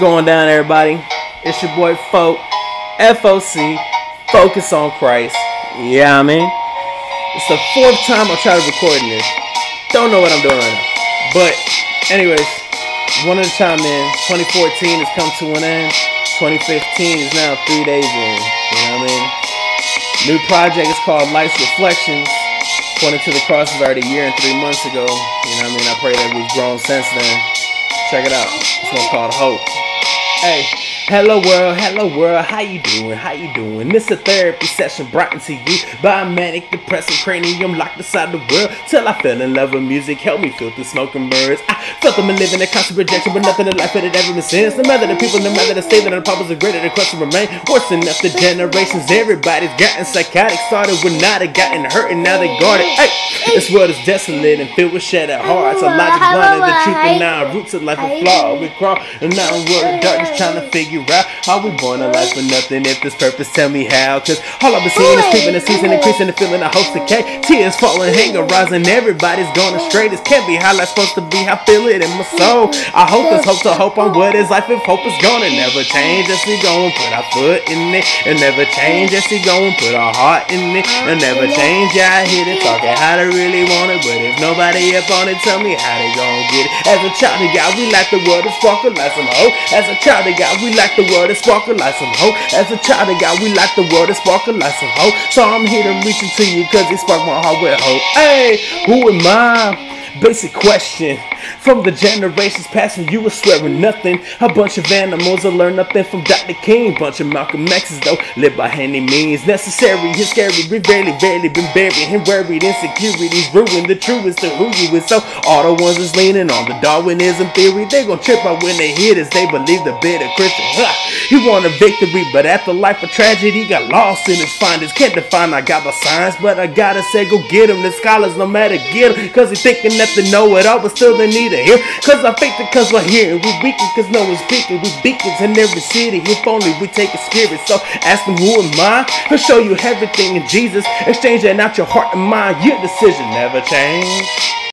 going down, everybody? It's your boy Folk, FOC, Focus on Christ. Yeah, I mean, it's the fourth time I try to record this. Don't know what I'm doing right now. But, anyways, one at a time, man. 2014 has come to an end. 2015 is now 3 days in. You know what I mean? New project is called Life's Reflections. Pointed to the cross about a year and 3 months ago. You know what I mean? I pray that we've grown since then. Check it out. This one's called Hope. Hey, hello world, how you doing, This a therapy session brought to you by a manic depressive cranium locked inside the world. Till I fell in love with music, help me filter smoke and mirrors. I felt them living in constant rejection, but nothing in life had ever been since. No matter the people, no matter the state, that the problems are greater, the question remain. Worse enough, the generations, everybody's gotten psychotic. Started with not, it gotten hurt, and now they guarded. Hey, this world is desolate and filled with shattered hearts. A logic blinded the truth, and now our roots of life are flawed. We crawl, and now in world of darkness, trying to figure out how we born a life for nothing. If this purpose, tell me how. Cause all I've been seeing is creeping, the season increasing, the feeling of hope's decay. Tears falling, anger rising, everybody's going astray. This can't be how life's supposed to be. I feel it in my soul. I hope there's hope to hope on what is life if hope is gonna never change. As we gon' put our foot in it and never change. As we gon' put our heart in it and never change. Yeah, I hear it talking how they really want it, but if nobody up on it, tell me how they gon' get it. As a child of God, we like the world to sparkle like some hope. As a child of God, we like the world to sparkle like some hope. As a child of God, we like the world to sparkle like some hope. So I'm here to reach to you cause it sparked my heart with hope. Hey, who am I? Basic question. From the generations passing, you were swearing nothing. A bunch of animals will learn nothing from Dr. King. Bunch of Malcolm X's though, live by any means necessary. It's scary, we rarely been buried and worried. Insecurities ruin the truest of who you is. So all the ones that's leaning on the Darwinism theory, they gon' trip out when they hear this. They believe the bitter Christian. He want a victory, but after life a tragedy, got lost in his findings. Can't define, I got the signs, but I gotta say go get them. The scholars no matter get them, cause he thinking that they know it all, but still they need to hear. Cause I fake it cause we're here, we weaken cause no one's speaking. We beacons in every city, if only we take a spirit. So ask him who am I? He'll show you everything in Jesus. Exchange that out your heart and mind, your decision never change.